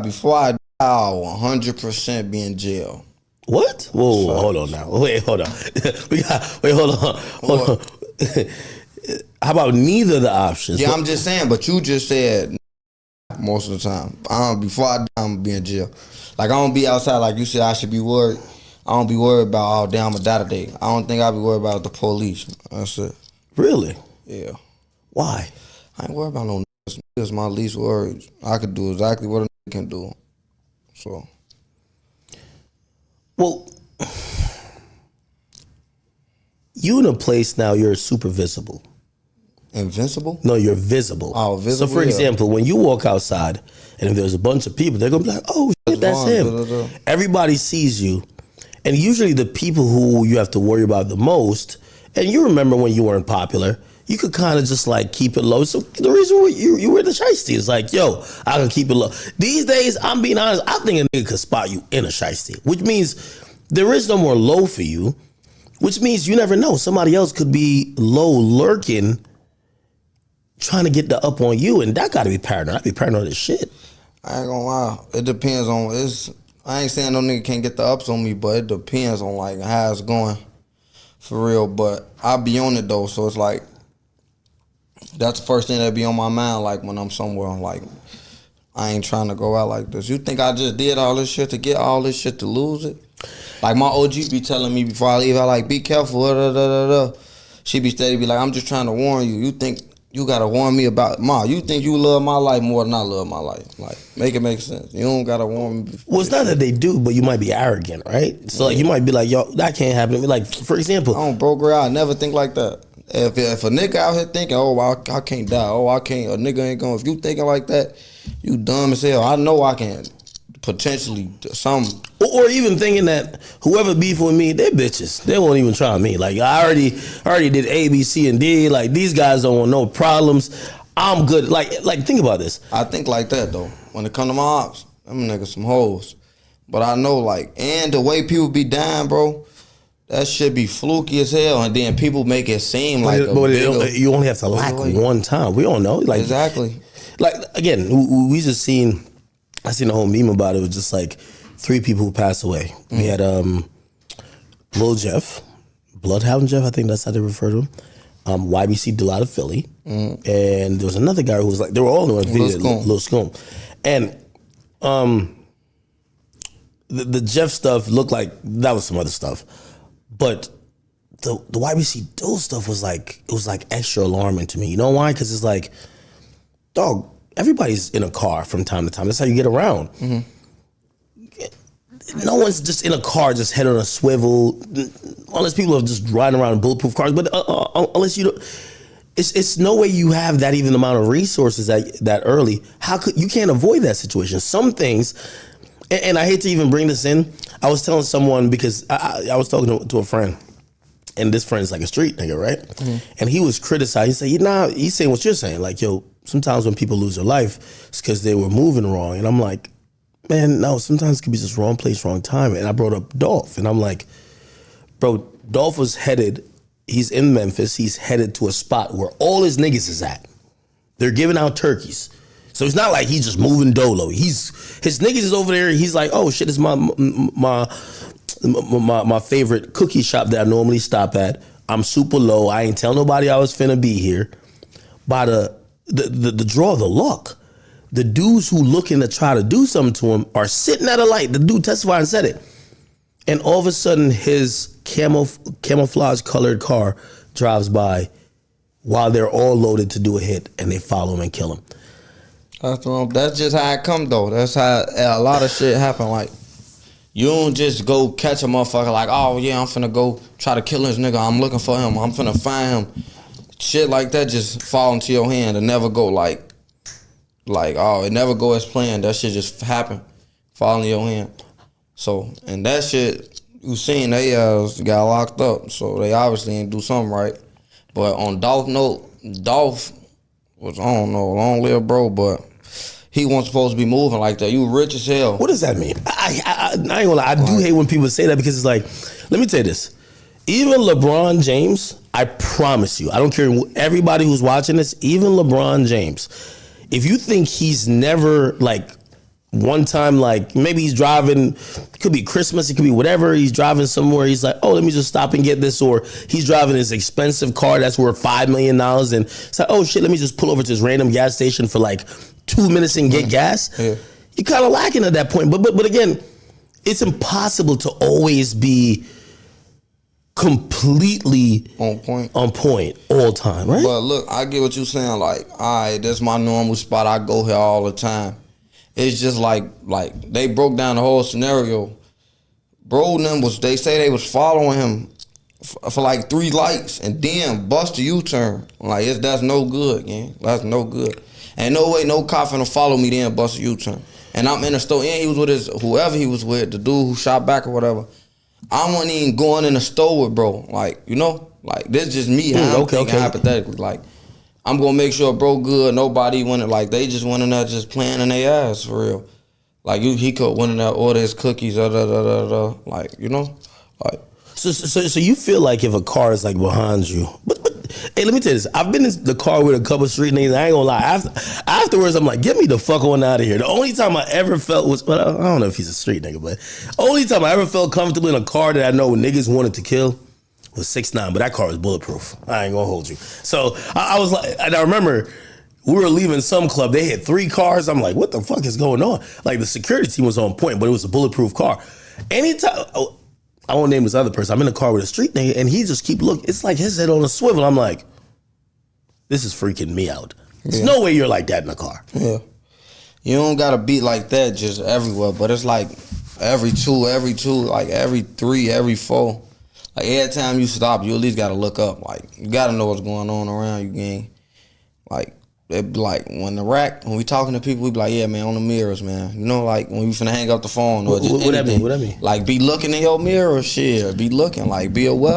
Before I die, I'll 100% be in jail. What? Whoa, hold on now. Wait, hold on. Hold on. How about neither of the options? Yeah, I'm just saying, but you just said most of the time. Before I die, I'm gonna be in jail. Like, I don't be outside like you said I should be worried. I don't be worried about, oh, damn, I'm gonna die today. I don't think I'll be worried about the police. That's it. Really? Yeah. Why? I ain't worried about no niggas. Niggas my least worried. I could do exactly what a nigga can do. So. Well, you in a place now, you're super visible. Invincible? No, you're visible. Oh, visible. So, for example, when you walk outside and if there's a bunch of people, they're going to be like, oh, shit, that's him. Everybody sees you. And usually the people who you have to worry about the most, and you remember when you weren't popular, you could kind of just like keep it low. So the reason why you were the shiesty is like, yo, I can keep it low. These days, I'm being honest, I think a nigga could spot you in a shiesty, which means there is no more low for you, which means you never know. Somebody else could be low lurking, trying to get the up on you, and that got to be paranoid. I'd be paranoid as shit. I ain't gonna lie. It depends on, I ain't saying no nigga can't get the ups on me, but it depends on like how it's going for real. But I be on it though, so it's like that's the first thing that be on my mind. Like when I'm somewhere, I'm like, I ain't trying to go out like this. You think I just did all this shit to get all this shit to lose it? Like my OG be telling me before I leave, I like be careful. She be steady, be like, I'm just trying to warn you. You think you gotta warn me about you think you love my life more than I love my life. Like, make it make sense. You don't gotta warn me. Well, it's not that they do, but you might be arrogant, right? So like, you might be like, yo, that can't happen to me. Like, for example, I don't broke her out. I never think like that. If a nigga out here thinking, oh, I can't die, oh, I can't, a nigga ain't going. If you thinking like that, you dumb as hell. I know I can potentially some. Or even thinking that whoever beef with me, they're bitches. They won't even try me. Like, I already did A, B, C, and D. Like, these guys don't want no problems. I'm good. Like think about this. I think like that though. When it come to my ops, them niggas some hoes. But I know like, and the way people be dying, bro, that shit be fluky as hell. And then people make it seem like you only have to lack one time. We don't know. Like, exactly. Like, again, we just seen. I seen a whole meme about it. It was just like 3 people who passed away. We had Lil Jeff, Bloodhound Jeff, I think that's how they refer to him. YBC did a lot of Philly. And there was another guy who was like, they were all in one video, Lil Scoom. And the Jeff stuff looked like that was some other stuff. But the YBC Dill stuff was like, it was like extra alarming to me. You know why? Because it's like, dog, everybody's in a car from time to time. That's how you get around. No one's just in a car, just head on a swivel, unless people are just riding around in bulletproof cars. But unless you don't, it's no way you have that even amount of resources that early. How could you can't avoid that situation? Some things, and I hate to even bring this in. I was telling someone because I was talking to a friend, and this friend's like a street nigga, right? And he was criticizing. He said, he's saying what you're saying, like, yo. Sometimes when people lose their life, it's because they were moving wrong. And I'm like, man, no, sometimes it could be just wrong place, wrong time. And I brought up Dolph. And I'm like, bro, Dolph was he's in Memphis. He's headed to a spot where all his niggas is at. They're giving out turkeys. So it's not like he's just moving dolo. His niggas is over there. He's like, oh shit, it's my favorite cookie shop that I normally stop at. I'm super low. I ain't tell nobody I was finna be here. By the draw of the luck, the dudes who looking to try to do something to him are sitting at a light. The dude testified and said it. And all of a sudden, his camouflage colored car drives by while they're all loaded to do a hit, and they follow him and kill him. That's just how it come, though. That's how a lot of shit happen. Like, you don't just go catch a motherfucker like, oh, yeah, I'm finna go try to kill this nigga. I'm looking for him. I'm finna find him. Shit like that just fall into your hand and never go like oh, it never go as planned. That shit just happen, fall in your hand. So, and that shit, you seen they got locked up, so they obviously ain't do something right. But on Dolph note, Dolph was, I don't know, long live bro, but he wasn't supposed to be moving like that. You rich as hell. What does that mean? I ain't gonna lie, I do hate when people say that because it's like, let me tell you this. Even LeBron James, I promise you, I don't care everybody who's watching this, even LeBron James, if you think he's never like one time, like maybe he's driving, it could be Christmas, it could be whatever, he's driving somewhere, he's like, oh, let me just stop and get this, or he's driving his expensive car that's worth $5 million, and it's like, oh shit, let me just pull over to this random gas station for like 2 minutes and get gas. Yeah. You're kind of lacking at that point. But again, it's impossible to always be completely on point all time, right? But look, I get what you're saying. Like, all right, that's my normal spot. I go here all the time. It's just like they broke down the whole scenario. Bro, them they say they was following him for like 3 lights and then bust a U-turn. Like, that's no good, gang. That's no good. Ain't no way no cop finna follow me then bust a U-turn. And I'm in the store, and he was with whoever he was with, the dude who shot back or whatever. I wasn't even going in the store with bro. Like, you know? Like, this just me. I'm thinking hypothetically. Like, I'm gonna make sure bro good. Nobody went, like, they just went in there just playing in their ass, for real. Like, he could went in there, order his cookies, like, you know? Like. So you feel like if a car is, like, behind you, but hey, let me tell you this. I've been in the car with a couple of street niggas. I ain't gonna lie. Afterwards, I'm like, get me the fuck on out of here. The only time I ever felt was, well, I don't know if he's a street nigga, but only time I ever felt comfortable in a car that I know niggas wanted to kill was 6ix9ine, but that car was bulletproof. I ain't gonna hold you. So I was like, and I remember we were leaving some club. They had 3 cars. I'm like, what the fuck is going on? Like, the security team was on point, but it was a bulletproof car. Anytime, I won't name this other person. I'm in a car with a street nigga, and he just keep looking. It's like his head on a swivel. I'm like, this is freaking me out. There's no way you're like that in a car. Yeah. You don't gotta be like that just everywhere, but it's like every two, like every 3, every 4. Like, every time you stop, you at least gotta look up. Like, you gotta know what's going on around you, gang. Like, it be like when we talking to people, we be like, yeah, man, on the mirrors, man. You know, like when we finna hang up the phone or just what that mean? Like, be looking in your mirror, shit. Be looking, like, be aware.